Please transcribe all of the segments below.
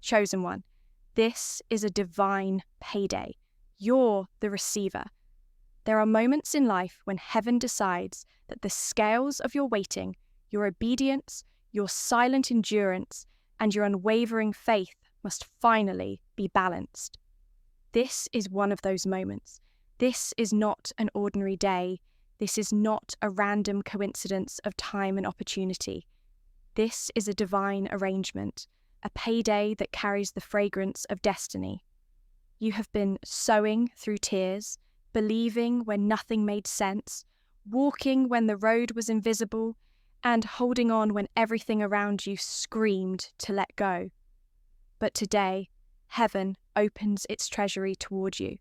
chosen one. This is a divine payday. You're the receiver. There are moments in life when heaven decides that the scales of your waiting, your obedience, your silent endurance, and your unwavering faith must finally be balanced. This is one of those moments. This is not an ordinary day. This is not a random coincidence of time and opportunity. This is a divine arrangement, a payday that carries the fragrance of destiny. You have been sowing through tears, believing when nothing made sense, walking when the road was invisible, and holding on when everything around you screamed to let go. But today, heaven opens its treasury toward you.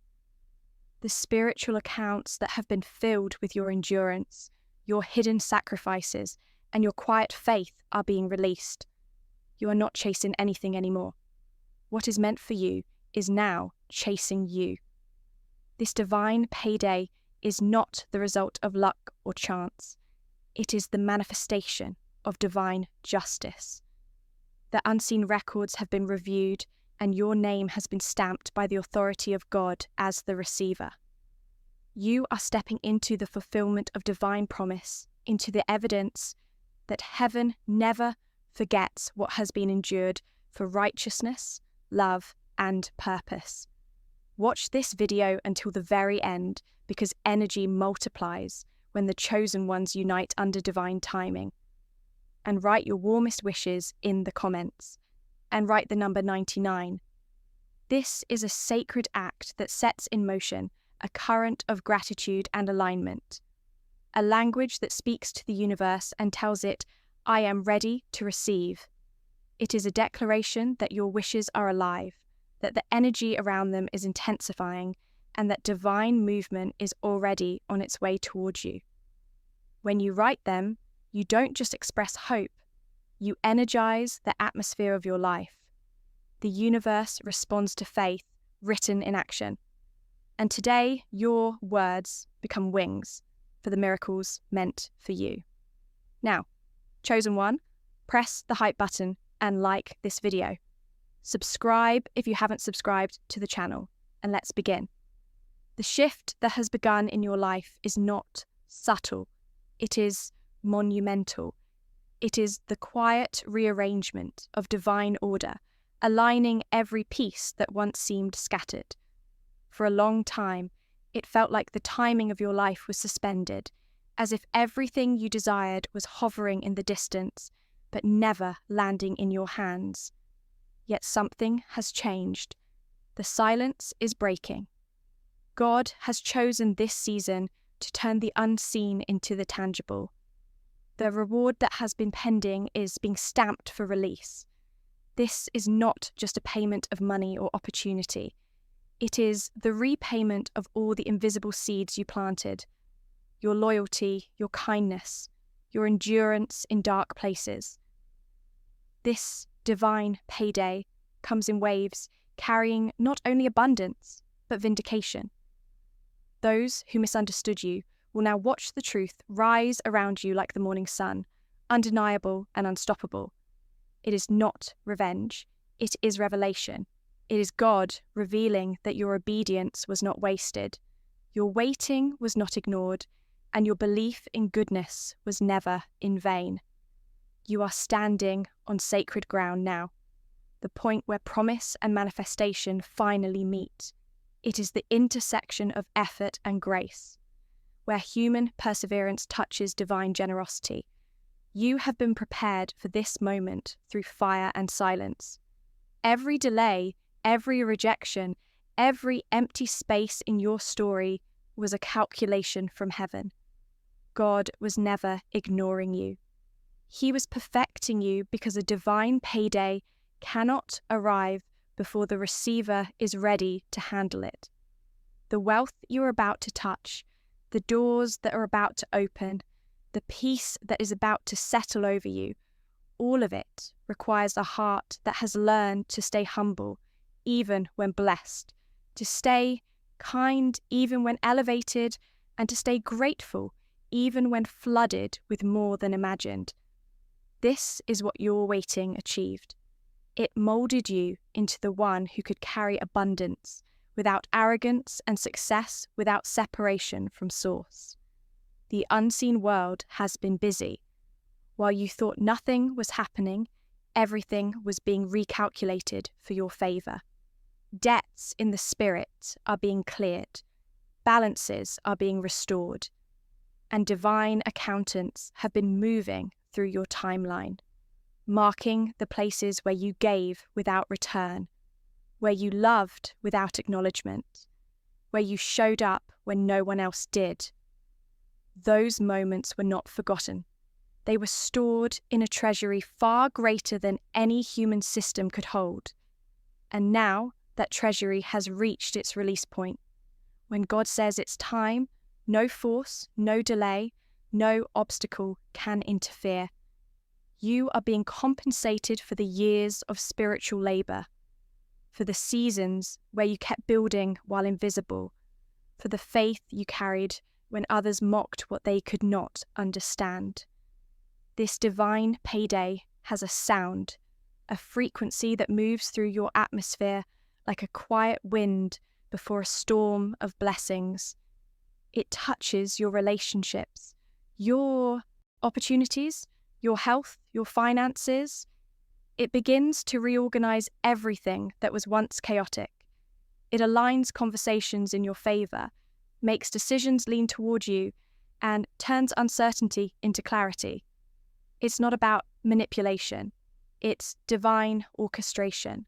The spiritual accounts that have been filled with your endurance, your hidden sacrifices, and your quiet faith are being released. You are not chasing anything anymore. What is meant for you is now chasing you. This divine payday is not the result of luck or chance. It is the manifestation of divine justice. The unseen records have been reviewed, and your name has been stamped by the authority of God as the receiver. You are stepping into the fulfillment of divine promise, into the evidence that heaven never forgets what has been endured for righteousness, love, and purpose. Watch this video until the very end, because energy multiplies when the chosen ones unite under divine timing. And write your warmest wishes in the comments. And write the number 99. This is a sacred act that sets in motion a current of gratitude and alignment. A language that speaks to the universe and tells it, I am ready to receive. It is a declaration that your wishes are alive, that the energy around them is intensifying, and that divine movement is already on its way towards you. When you write them, you don't just express hope, you energize the atmosphere of your life. The universe responds to faith written in action. And today, your words become wings for the miracles meant for you. Now, chosen one, press the hype button and like this video. Subscribe if you haven't subscribed to the channel, and let's begin. The shift that has begun in your life is not subtle. It is monumental. It is the quiet rearrangement of divine order, aligning every piece that once seemed scattered. For a long time, it felt like the timing of your life was suspended, as if everything you desired was hovering in the distance, but never landing in your hands. Yet something has changed. The silence is breaking. God has chosen this season to turn the unseen into the tangible. The reward that has been pending is being stamped for release. This is not just a payment of money or opportunity. It is the repayment of all the invisible seeds you planted. Your loyalty, your kindness, your endurance in dark places. This divine payday comes in waves, carrying not only abundance, but vindication. Those who misunderstood you will now watch the truth rise around you like the morning sun, undeniable and unstoppable. It is not revenge, it is revelation. It is God revealing that your obedience was not wasted, your waiting was not ignored, and your belief in goodness was never in vain. You are standing on sacred ground now, the point where promise and manifestation finally meet. It is the intersection of effort and grace, where human perseverance touches divine generosity. You have been prepared for this moment through fire and silence. Every delay, every rejection, every empty space in your story was a calculation from heaven. God was never ignoring you. He was perfecting you because a divine payday cannot arrive before the receiver is ready to handle it. The wealth you are about to touch, the doors that are about to open, the peace that is about to settle over you, all of it requires a heart that has learned to stay humble, even when blessed, to stay kind even when elevated, and to stay grateful even when flooded with more than imagined. This is what your waiting achieved. It molded you into the one who could carry abundance without arrogance and success without separation from source. The unseen world has been busy. While you thought nothing was happening, everything was being recalculated for your favor. Debts in the spirit are being cleared, balances are being restored, and divine accountants have been moving through your timeline, marking the places where you gave without return, where you loved without acknowledgement, where you showed up when no one else did. Those moments were not forgotten. They were stored in a treasury far greater than any human system could hold. And now that treasury has reached its release point. When God says it's time, no force, no delay, no obstacle can interfere. You are being compensated for the years of spiritual labor, for the seasons where you kept building while invisible, for the faith you carried when others mocked what they could not understand. This divine payday has a sound, a frequency that moves through your atmosphere like a quiet wind before a storm of blessings. It touches your relationships, your opportunities, your health, your finances. It begins to reorganize everything that was once chaotic. It aligns conversations in your favor, makes decisions lean toward you, and turns uncertainty into clarity. It's not about manipulation. It's divine orchestration.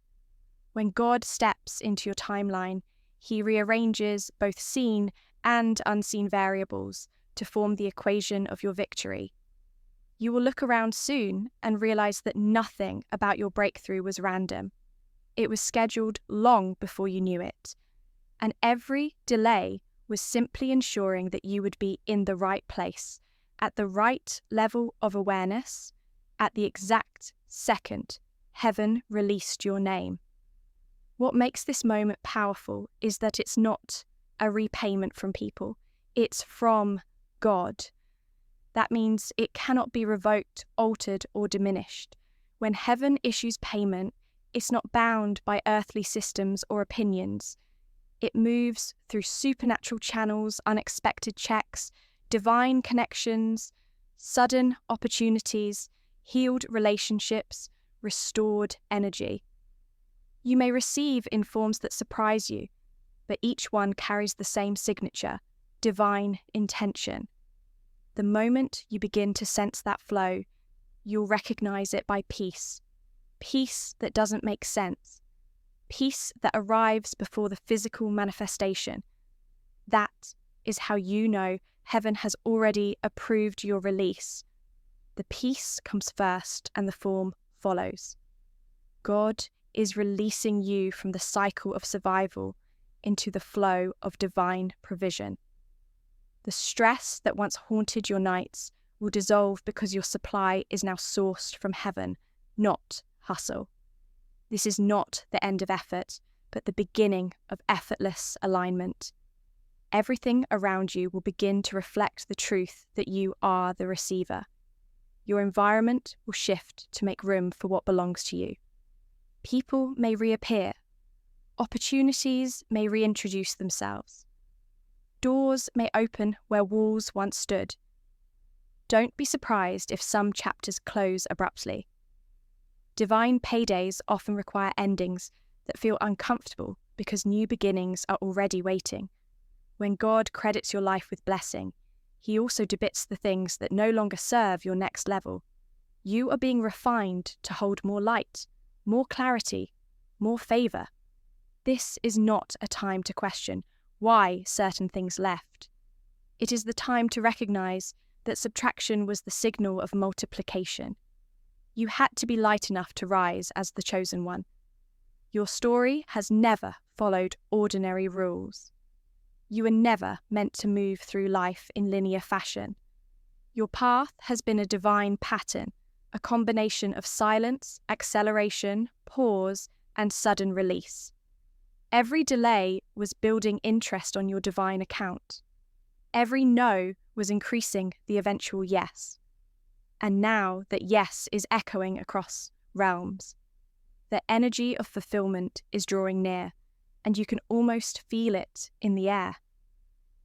When God steps into your timeline, He rearranges both seen and unseen variables to form the equation of your victory. You will look around soon and realize that nothing about your breakthrough was random. It was scheduled long before you knew it. And every delay was simply ensuring that you would be in the right place, at the right level of awareness, at the exact second heaven released your name. What makes this moment powerful is that it's not a repayment from people, it's from God. That means it cannot be revoked, altered, or diminished. When heaven issues payment, it's not bound by earthly systems or opinions. It moves through supernatural channels, unexpected checks, divine connections, sudden opportunities, healed relationships, restored energy. You may receive in forms that surprise you, but each one carries the same signature, divine intention. The moment you begin to sense that flow, you'll recognize it by peace. Peace that doesn't make sense. Peace that arrives before the physical manifestation. That is how you know heaven has already approved your release. The peace comes first and the form follows. God is releasing you from the cycle of survival into the flow of divine provision. The stress that once haunted your nights will dissolve because your supply is now sourced from heaven, not hustle. This is not the end of effort, but the beginning of effortless alignment. Everything around you will begin to reflect the truth that you are the receiver. Your environment will shift to make room for what belongs to you. People may reappear. Opportunities may reintroduce themselves. Doors may open where walls once stood. Don't be surprised if some chapters close abruptly. Divine paydays often require endings that feel uncomfortable because new beginnings are already waiting. When God credits your life with blessing, He also debits the things that no longer serve your next level. You are being refined to hold more light, more clarity, more favor. This is not a time to question why certain things left. It is the time to recognize that subtraction was the signal of multiplication. You had to be light enough to rise as the chosen one. Your story has never followed ordinary rules. You were never meant to move through life in linear fashion. Your path has been a divine pattern, a combination of silence, acceleration, pause, and sudden release. Every delay was building interest on your divine account. Every no was increasing the eventual yes. And now that yes is echoing across realms. the energy of fulfillment is drawing near, and you can almost feel it in the air.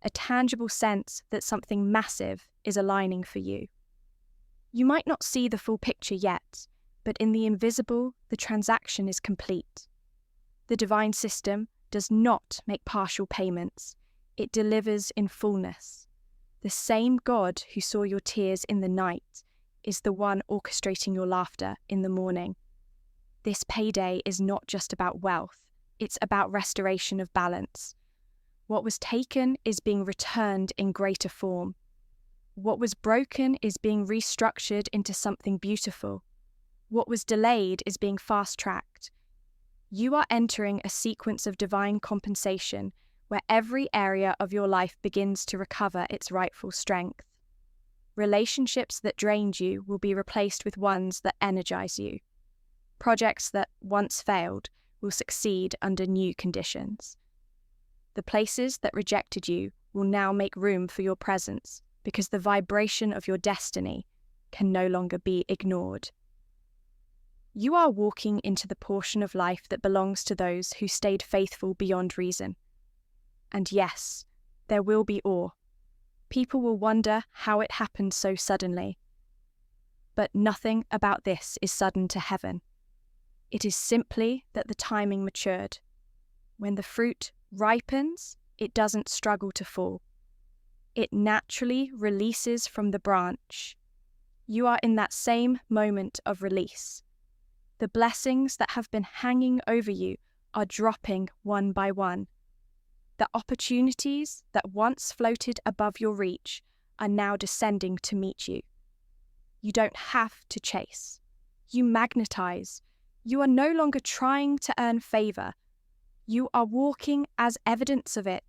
A tangible sense that something massive is aligning for you. You might not see the full picture yet, but in the invisible, the transaction is complete. The divine system does not make partial payments. It delivers in fullness. The same God who saw your tears in the night is the one orchestrating your laughter in the morning. This payday is not just about wealth, it's about restoration of balance. What was taken is being returned in greater form. What was broken is being restructured into something beautiful. What was delayed is being fast-tracked. You are entering a sequence of divine compensation where every area of your life begins to recover its rightful strength. Relationships that drained you will be replaced with ones that energize you. Projects that once failed will succeed under new conditions. The places that rejected you will now make room for your presence because the vibration of your destiny can no longer be ignored. You are walking into the portion of life that belongs to those who stayed faithful beyond reason. And yes, there will be awe. People will wonder how it happened so suddenly. But nothing about this is sudden to heaven. It is simply that the timing matured. When the fruit ripens, it doesn't struggle to fall. It naturally releases from the branch. You are in that same moment of release. The blessings that have been hanging over you are dropping one by one. The opportunities that once floated above your reach are now descending to meet you. You don't have to chase. You magnetize. You are no longer trying to earn favor. You are walking as evidence of it.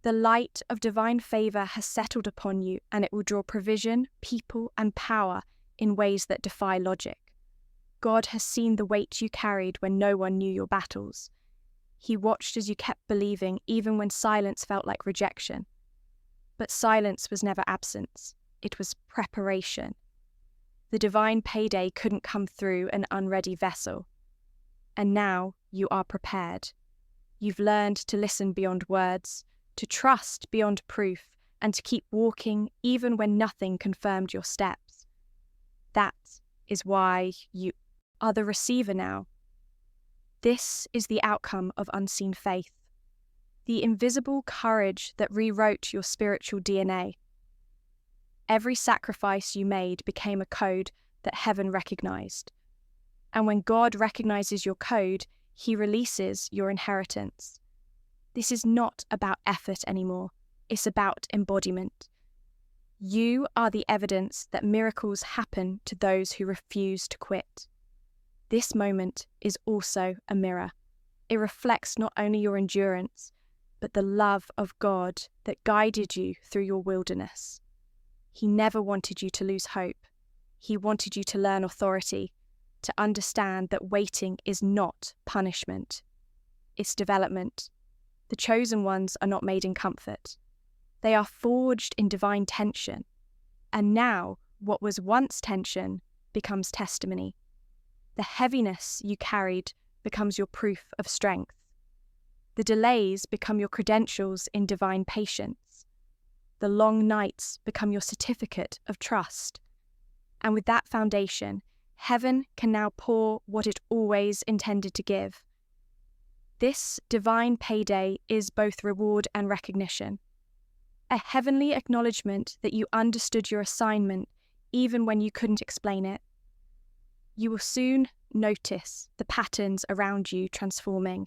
The light of divine favor has settled upon you, and it will draw provision, people, and power in ways that defy logic. God has seen the weight you carried when no one knew your battles. He watched as you kept believing even when silence felt like rejection. But silence was never absence. It was preparation. The divine payday couldn't come through an unready vessel. And now you are prepared. You've learned to listen beyond words, to trust beyond proof, and to keep walking even when nothing confirmed your steps. That is why you are the receiver now. This is the outcome of unseen faith, the invisible courage that rewrote your spiritual DNA. Every sacrifice you made became a code that heaven recognized. And when God recognizes your code, He releases your inheritance. This is not about effort anymore. It's about embodiment. You are the evidence that miracles happen to those who refuse to quit. This moment is also a mirror. It reflects not only your endurance, but the love of God that guided you through your wilderness. He never wanted you to lose hope. He wanted you to learn authority, to understand that waiting is not punishment. It's development. The chosen ones are not made in comfort. They are forged in divine tension. And now, what was once tension becomes testimony. The heaviness you carried becomes your proof of strength. The delays become your credentials in divine patience. The long nights become your certificate of trust. And with that foundation, heaven can now pour what it always intended to give. This divine payday is both reward and recognition. A heavenly acknowledgement that you understood your assignment even when you couldn't explain it. You will soon notice the patterns around you transforming,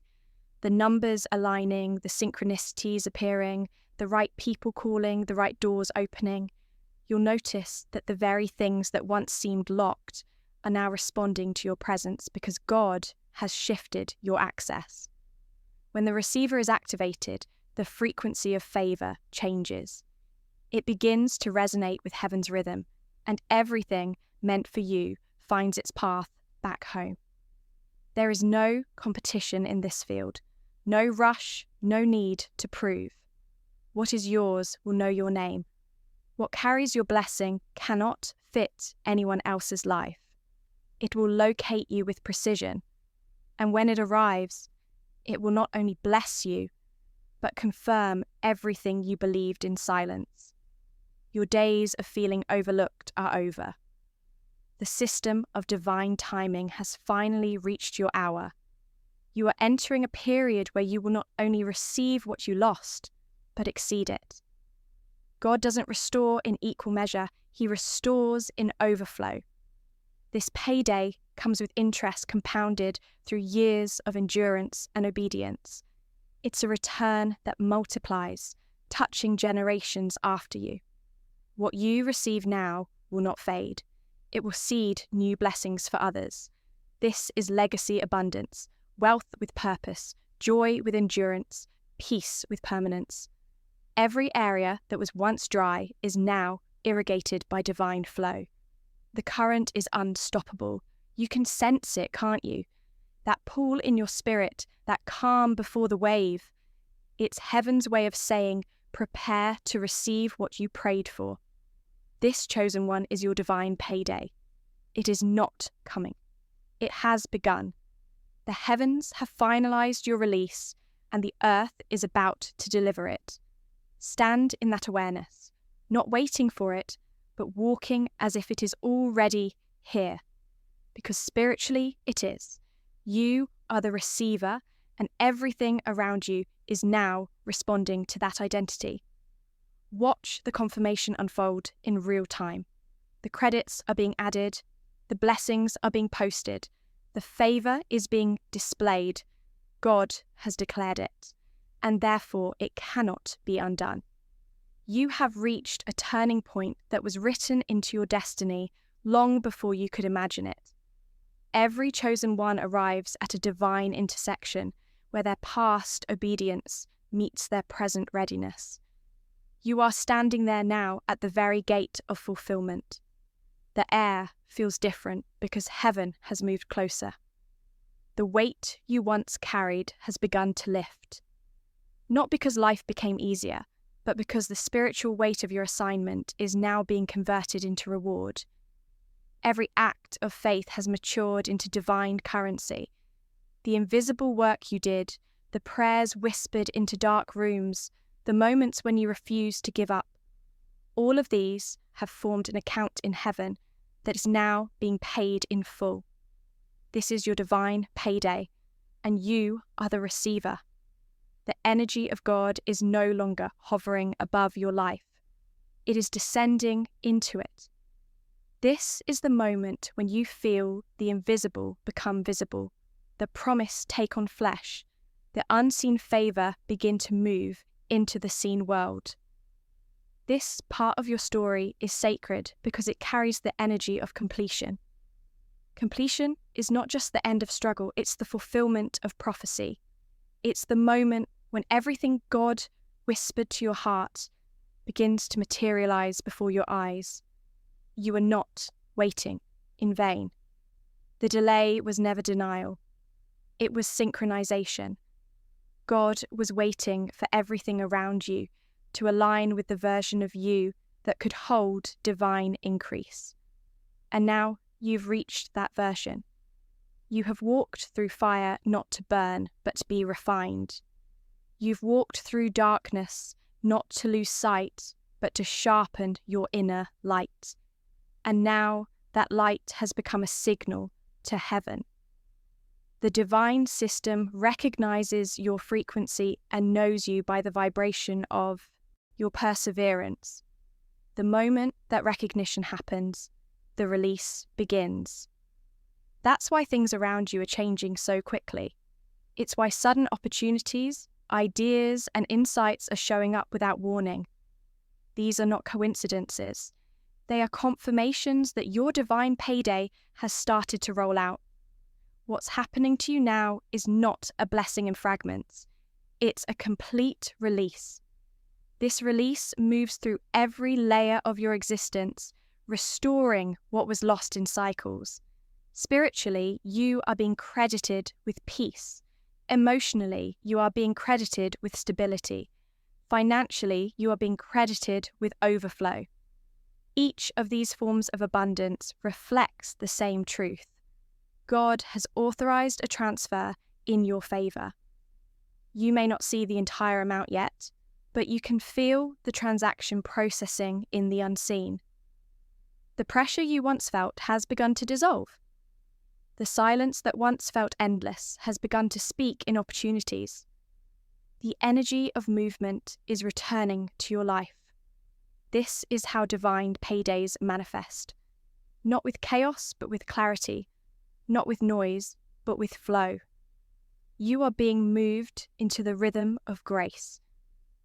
the numbers aligning, the synchronicities appearing, the right people calling, the right doors opening. You'll notice that the very things that once seemed locked are now responding to your presence because God has shifted your access. When the receiver is activated, the frequency of favor changes. It begins to resonate with heaven's rhythm, and everything meant for you finds its path back home. There is no competition in this field, no rush, no need to prove. What is yours will know your name. What carries your blessing cannot fit anyone else's life. It will locate you with precision. And when it arrives, it will not only bless you, but confirm everything you believed in silence. Your days of feeling overlooked are over. The system of divine timing has finally reached your hour. You are entering a period where you will not only receive what you lost, but exceed it. God doesn't restore in equal measure, He restores in overflow. This payday comes with interest compounded through years of endurance and obedience. It's a return that multiplies, touching generations after you. What you receive now will not fade. It will seed new blessings for others. This is legacy abundance, wealth with purpose, joy with endurance, peace with permanence. Every area that was once dry is now irrigated by divine flow. The current is unstoppable. You can sense it, can't you? That pool in your spirit, that calm before the wave. It's heaven's way of saying, prepare to receive what you prayed for. This chosen one is your divine payday. It is not coming. It has begun. The heavens have finalized your release, and the earth is about to deliver it. Stand in that awareness, not waiting for it, but walking as if it is already here. Because spiritually it is. You are the receiver, and everything around you is now responding to that identity. Watch the confirmation unfold in real time. The credits are being added, the blessings are being posted, the favor is being displayed. God has declared it, and therefore it cannot be undone. You have reached a turning point that was written into your destiny long before you could imagine it. Every chosen one arrives at a divine intersection where their past obedience meets their present readiness. You are standing there now at the very gate of fulfillment. The air feels different because heaven has moved closer. The weight you once carried has begun to lift. Not because life became easier, but because the spiritual weight of your assignment is now being converted into reward. Every act of faith has matured into divine currency. The invisible work you did, the prayers whispered into dark rooms, the moments when you refused to give up, all of these have formed an account in heaven that is now being paid in full. This is your divine payday, and you are the receiver. The energy of God is no longer hovering above your life. It is descending into it. This is the moment when you feel the invisible become visible, the promise take on flesh, the unseen favor begin to move into the seen world. This part of your story is sacred because it carries the energy of completion. Completion is not just the end of struggle, it's the fulfillment of prophecy. It's the moment when everything God whispered to your heart begins to materialize before your eyes. You are not waiting in vain. The delay was never denial. It was synchronization. God was waiting for everything around you to align with the version of you that could hold divine increase. And now you've reached that version. You have walked through fire not to burn, but to be refined. You've walked through darkness not to lose sight, but to sharpen your inner light. And now that light has become a signal to heaven. The divine system recognizes your frequency and knows you by the vibration of your perseverance. The moment that recognition happens, the release begins. That's why things around you are changing so quickly. It's why sudden opportunities, ideas, and insights are showing up without warning. These are not coincidences. They are confirmations that your divine payday has started to roll out. What's happening to you now is not a blessing in fragments. It's a complete release. This release moves through every layer of your existence, restoring what was lost in cycles. Spiritually, you are being credited with peace. Emotionally, you are being credited with stability. Financially, you are being credited with overflow. Each of these forms of abundance reflects the same truth. God has authorized a transfer in your favor. You may not see the entire amount yet, but you can feel the transaction processing in the unseen. The pressure you once felt has begun to dissolve. The silence that once felt endless has begun to speak in opportunities. The energy of movement is returning to your life. This is how divine paydays manifest. Not with chaos, but with clarity. Not with noise, but with flow. You are being moved into the rhythm of grace.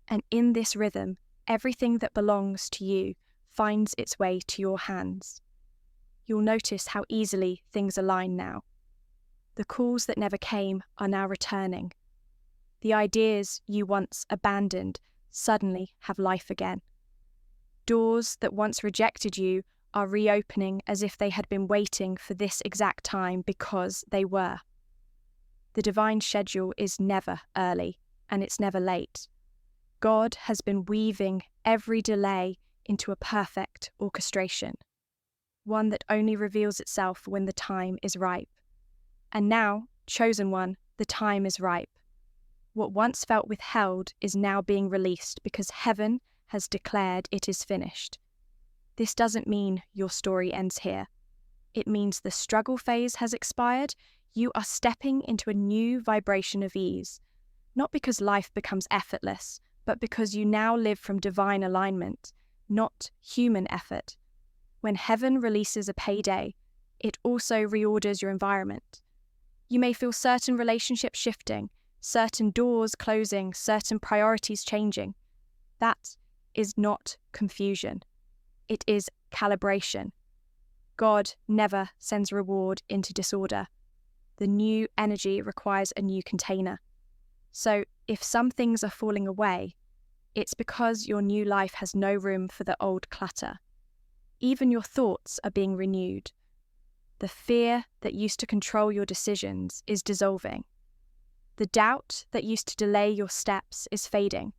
And in this rhythm, everything that belongs to you finds its way to your hands. You'll notice how easily things align now. The calls that never came are now returning. The ideas you once abandoned suddenly have life again. Doors that once rejected you are reopening as if they had been waiting for this exact time because they were. The divine schedule is never early, and it's never late. God has been weaving every delay into a perfect orchestration, one that only reveals itself when the time is ripe. And now, chosen one, the time is ripe. What once felt withheld is now being released because heaven has declared it is finished. This doesn't mean your story ends here. It means the struggle phase has expired. You are stepping into a new vibration of ease, not because life becomes effortless, but because you now live from divine alignment, not human effort. When heaven releases a payday, it also reorders your environment. You may feel certain relationships shifting, certain doors closing, certain priorities changing. That is not confusion. It is calibration. God never sends reward into disorder. The new energy requires a new container. So if some things are falling away, it's because your new life has no room for the old clutter. Even your thoughts are being renewed. The fear that used to control your decisions is dissolving. The doubt that used to delay your steps is fading.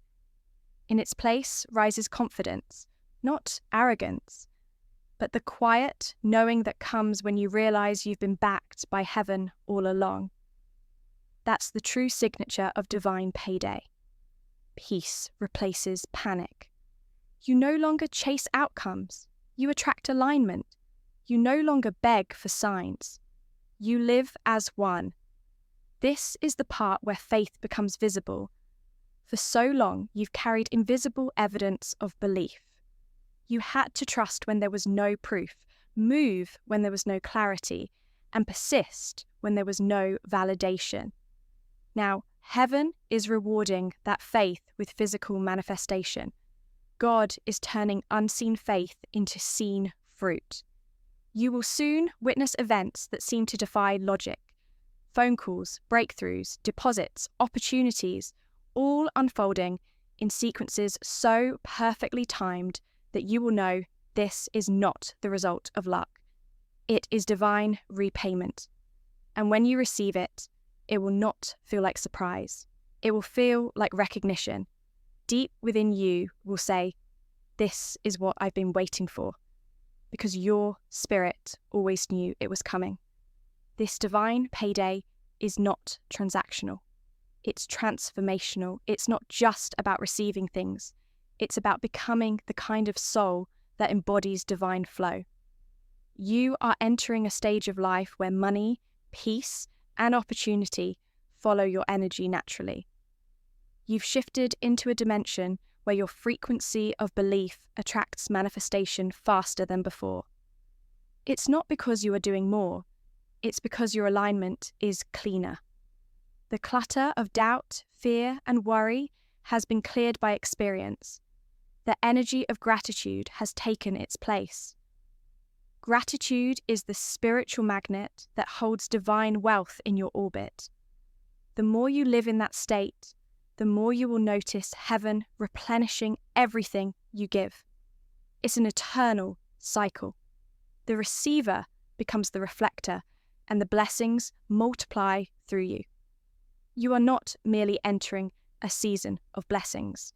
In its place rises confidence, not arrogance, but the quiet knowing that comes when you realize you've been backed by heaven all along. That's the true signature of divine payday. Peace replaces panic. You no longer chase outcomes. You attract alignment. You no longer beg for signs. You live as one. This is the part where faith becomes visible. For so long, you've carried invisible evidence of belief. You had to trust when there was no proof, move when there was no clarity, and persist when there was no validation. Now, heaven is rewarding that faith with physical manifestation. God is turning unseen faith into seen fruit. You will soon witness events that seem to defy logic. Phone calls, breakthroughs, deposits, opportunities, all unfolding in sequences so perfectly timed that you will know this is not the result of luck. It is divine repayment. And when you receive it, it will not feel like surprise. It will feel like recognition. Deep within you will say, "This is what I've been waiting for," because your spirit always knew it was coming. This divine payday is not transactional. It's transformational. It's not just about receiving things. It's about becoming the kind of soul that embodies divine flow. You are entering a stage of life where money, peace, and opportunity follow your energy naturally. You've shifted into a dimension where your frequency of belief attracts manifestation faster than before. It's not because you are doing more, it's because your alignment is cleaner. The clutter of doubt, fear, and worry has been cleared by experience. The energy of gratitude has taken its place. Gratitude is the spiritual magnet that holds divine wealth in your orbit. The more you live in that state, the more you will notice heaven replenishing everything you give. It's an eternal cycle. The receiver becomes the reflector, and the blessings multiply through you. You are not merely entering a season of blessings.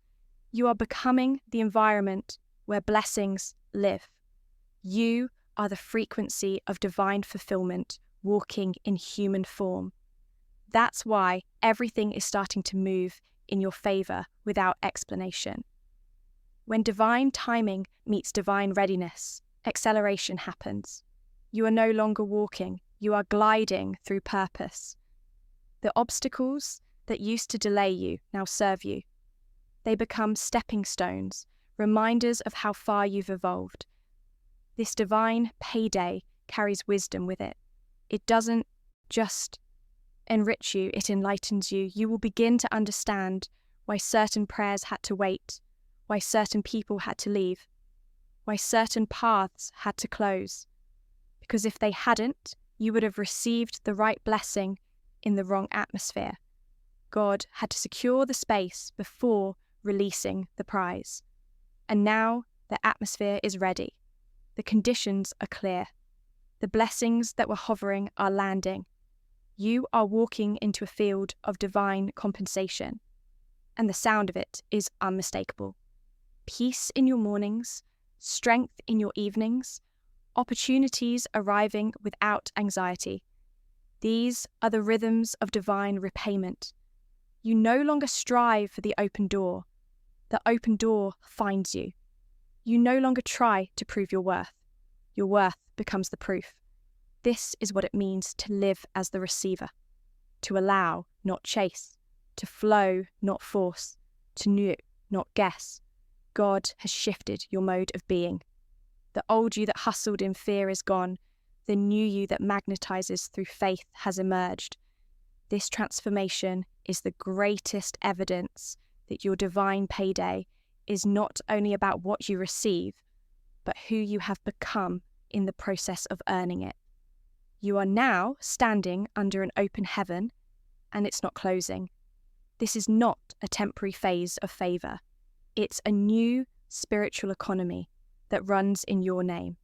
You are becoming the environment where blessings live. You are the frequency of divine fulfillment walking in human form. That's why everything is starting to move in your favor without explanation. When divine timing meets divine readiness, acceleration happens. You are no longer walking, you are gliding through purpose. The obstacles that used to delay you now serve you. They become stepping stones, reminders of how far you've evolved. This divine payday carries wisdom with it. It doesn't just enrich you, it enlightens you. You will begin to understand why certain prayers had to wait, why certain people had to leave, why certain paths had to close. Because if they hadn't, you would have received the right blessing in the wrong atmosphere. God had to secure the space before releasing the prize. And now the atmosphere is ready. The conditions are clear. The blessings that were hovering are landing. You are walking into a field of divine compensation, and the sound of it is unmistakable. Peace in your mornings, strength in your evenings, opportunities arriving without anxiety. These are the rhythms of divine repayment. You no longer strive for the open door. The open door finds you. You no longer try to prove your worth. Your worth becomes the proof. This is what it means to live as the receiver. To allow, not chase. To flow, not force. To know, not guess. God has shifted your mode of being. The old you that hustled in fear is gone. The new you that magnetizes through faith has emerged. This transformation is the greatest evidence that your divine payday is not only about what you receive, but who you have become in the process of earning it. You are now standing under an open heaven, and it's not closing. This is not a temporary phase of favor. It's a new spiritual economy that runs in your name.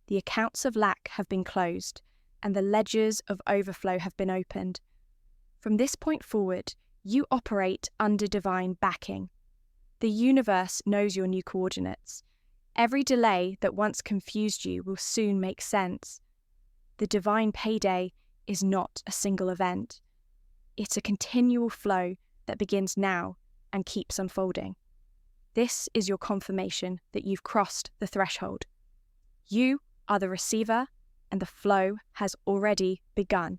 The accounts of lack have been closed, and the ledgers of overflow have been opened. From this point forward, you operate under divine backing. The universe knows your new coordinates. Every delay that once confused you will soon make sense. The divine payday is not a single event. It's a continual flow that begins now and keeps unfolding. This is your confirmation that you've crossed the threshold. You are the receiver, and the flow has already begun.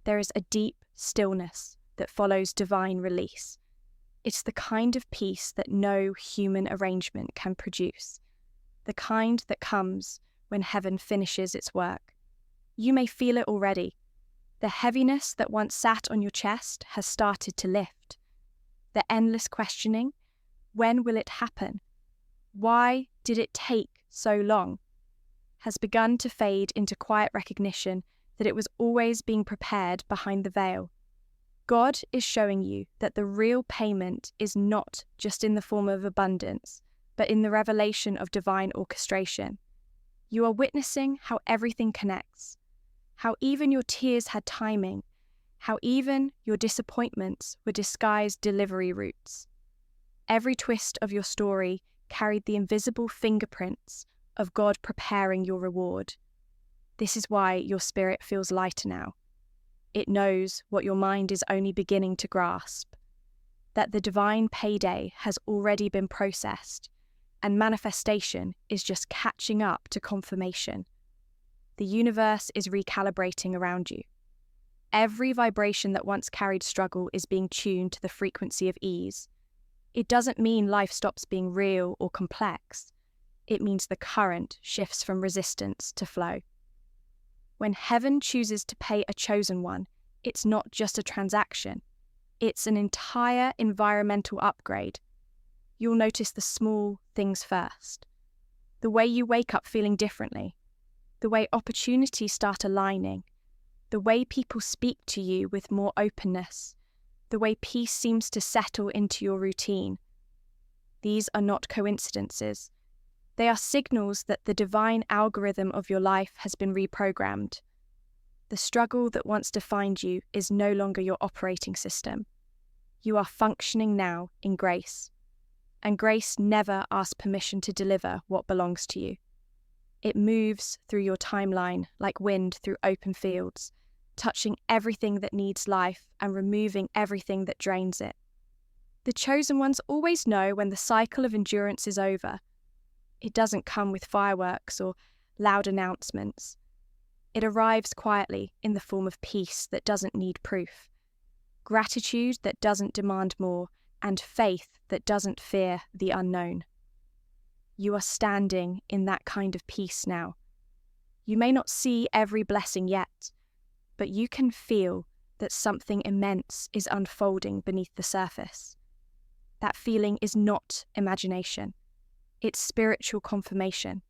There is a deep stillness that follows divine release. It's the kind of peace that no human arrangement can produce, the kind that comes when heaven finishes its work. You may feel it already. The heaviness that once sat on your chest has started to lift. The endless questioning, when will it happen? Why did it take so long? Has begun to fade into quiet recognition that it was always being prepared behind the veil. God is showing you that the real payment is not just in the form of abundance, but in the revelation of divine orchestration. You are witnessing how everything connects, how even your tears had timing, how even your disappointments were disguised delivery routes. Every twist of your story carried the invisible fingerprints of God preparing your reward. This is why your spirit feels lighter now. It knows what your mind is only beginning to grasp, that the divine payday has already been processed, and manifestation is just catching up to confirmation. The universe is recalibrating around you. Every vibration that once carried struggle is being tuned to the frequency of ease. It doesn't mean life stops being real or complex. It means the current shifts from resistance to flow. When heaven chooses to pay a chosen one, it's not just a transaction. It's an entire environmental upgrade. You'll notice the small things first. The way you wake up feeling differently. The way opportunities start aligning. The way people speak to you with more openness. The way peace seems to settle into your routine. These are not coincidences. They are signals that the divine algorithm of your life has been reprogrammed. The struggle that once defined you is no longer your operating system. You are functioning now in grace. And grace never asks permission to deliver what belongs to you. It moves through your timeline like wind through open fields, touching everything that needs life and removing everything that drains it. The chosen ones always know when the cycle of endurance is over. It doesn't come with fireworks or loud announcements. It arrives quietly in the form of peace that doesn't need proof, gratitude that doesn't demand more, and faith that doesn't fear the unknown. You are standing in that kind of peace now. You may not see every blessing yet, but you can feel that something immense is unfolding beneath the surface. That feeling is not imagination. It's spiritual confirmation.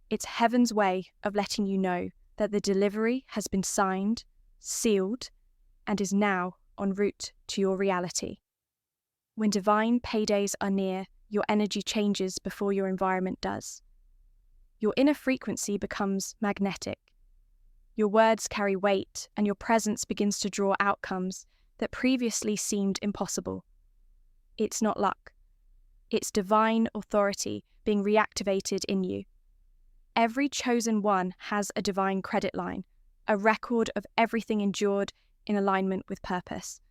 It's heaven's way of letting you know that the delivery has been signed, sealed, and is now en route to your reality. When divine paydays are near, your energy changes before your environment does. Your inner frequency becomes magnetic. Your words carry weight, and your presence begins to draw outcomes that previously seemed impossible. It's not luck. It's divine authority being reactivated in you. Every chosen one has a divine credit line, a record of everything endured in alignment with purpose.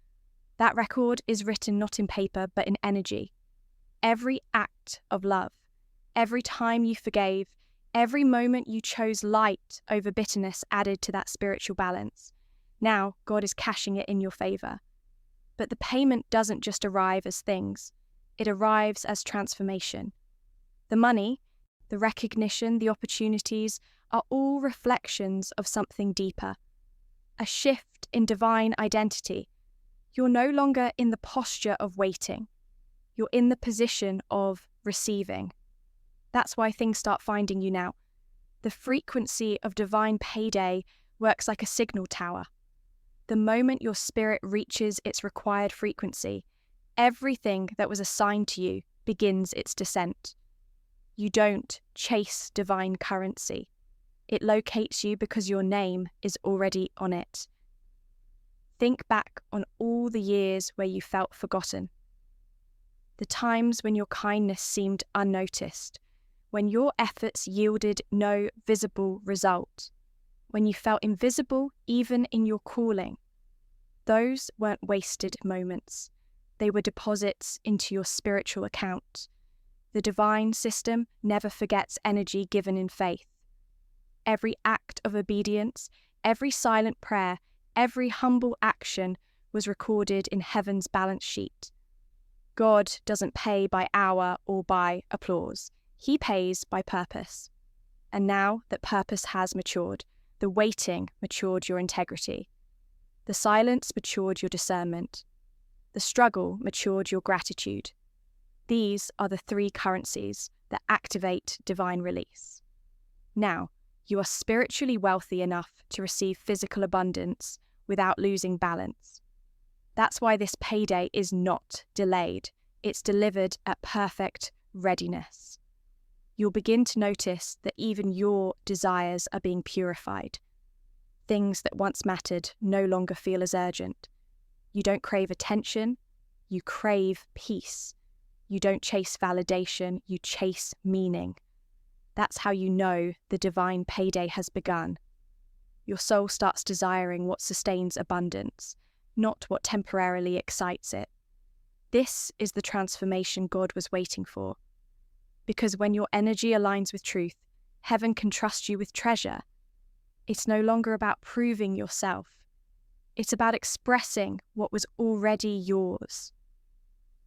That record is written not in paper, but in energy. Every act of love, every time you forgave, every moment you chose light over bitterness added to that spiritual balance. Now, God is cashing it in your favor. But the payment doesn't just arrive as things. It arrives as transformation. The money, the recognition, the opportunities are all reflections of something deeper. A shift in divine identity. You're no longer in the posture of waiting. You're in the position of receiving. That's why things start finding you now. The frequency of divine payday works like a signal tower. The moment your spirit reaches its required frequency, everything that was assigned to you begins its descent. You don't chase divine currency. It locates you because your name is already on it. Think back on all the years where you felt forgotten. The times when your kindness seemed unnoticed, when your efforts yielded no visible result, when you felt invisible even in your calling. Those weren't wasted moments. They were deposits into your spiritual account. The divine system never forgets energy given in faith. Every act of obedience, every silent prayer, every humble action was recorded in heaven's balance sheet. God doesn't pay by hour or by applause. He pays by purpose. And now that purpose has matured, the waiting matured your integrity. The silence matured your discernment. The struggle matured your gratitude. These are the three currencies that activate divine release. Now, you are spiritually wealthy enough to receive physical abundance without losing balance. That's why this payday is not delayed. It's delivered at perfect readiness. You'll begin to notice that even your desires are being purified. Things that once mattered no longer feel as urgent. You don't crave attention, you crave peace. You don't chase validation, you chase meaning. That's how you know the divine payday has begun. Your soul starts desiring what sustains abundance, not what temporarily excites it. This is the transformation God was waiting for. Because when your energy aligns with truth, heaven can trust you with treasure. It's no longer about proving yourself. It's about expressing what was already yours.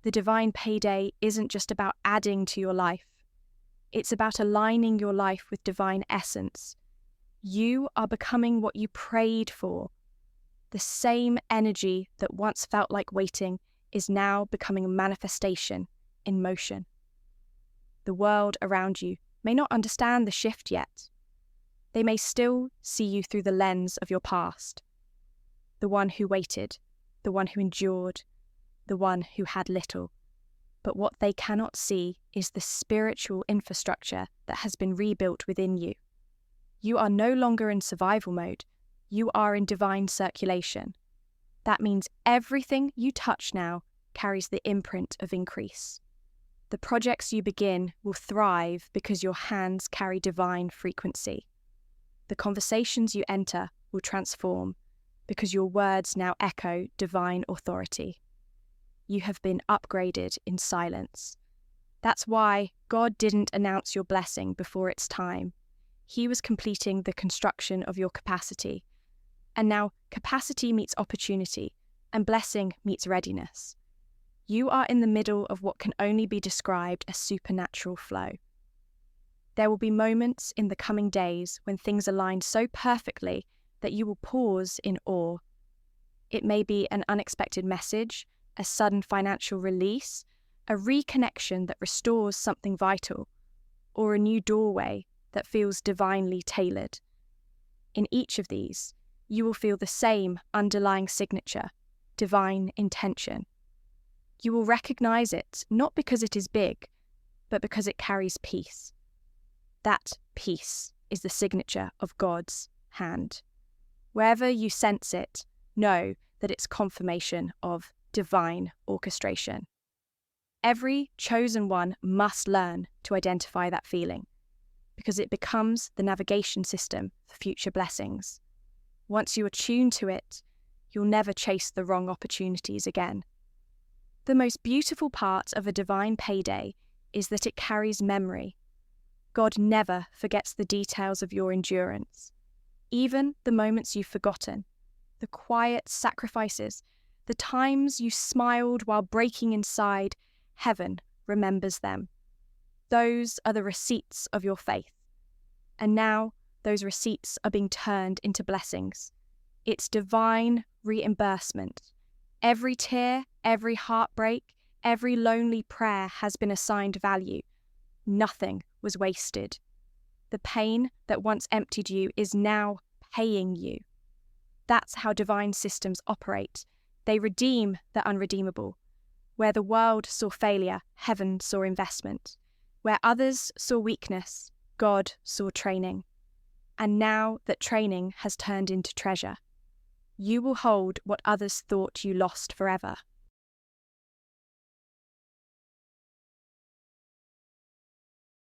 The divine payday isn't just about adding to your life. It's about aligning your life with divine essence. You are becoming what you prayed for. The same energy that once felt like waiting is now becoming a manifestation in motion. The world around you may not understand the shift yet. They may still see you through the lens of your past. The one who waited, the one who endured, the one who had little. But what they cannot see is the spiritual infrastructure that has been rebuilt within you. You are no longer in survival mode. You are in divine circulation. That means everything you touch now carries the imprint of increase. The projects you begin will thrive because your hands carry divine frequency. The conversations you enter will transform because your words now echo divine authority. You have been upgraded in silence. That's why God didn't announce your blessing before its time. He was completing the construction of your capacity. And now capacity meets opportunity, and blessing meets readiness. You are in the middle of what can only be described as supernatural flow. There will be moments in the coming days when things align so perfectly that you will pause in awe. It may be an unexpected message, a sudden financial release, a reconnection that restores something vital, or a new doorway that feels divinely tailored. In each of these, you will feel the same underlying signature, divine intention. You will recognize it not because it is big, but because it carries peace. That peace is the signature of God's hand. Wherever you sense it, know that it's confirmation of divine orchestration. Every chosen one must learn to identify that feeling, because it becomes the navigation system for future blessings. Once you attune to it, you'll never chase the wrong opportunities again. The most beautiful part of a divine payday is that it carries memory. God never forgets the details of your endurance, even the moments you've forgotten, the quiet sacrifices, the times you smiled while breaking inside. Heaven remembers them. Those are the receipts of your faith. And now those receipts are being turned into blessings. It's divine reimbursement. Every tear, every heartbreak, every lonely prayer has been assigned value. Nothing was wasted. The pain that once emptied you is now paying you. That's how divine systems operate. They redeem the unredeemable. Where the world saw failure, heaven saw investment. Where others saw weakness, God saw training. And now that training has turned into treasure, you will hold what others thought you lost forever.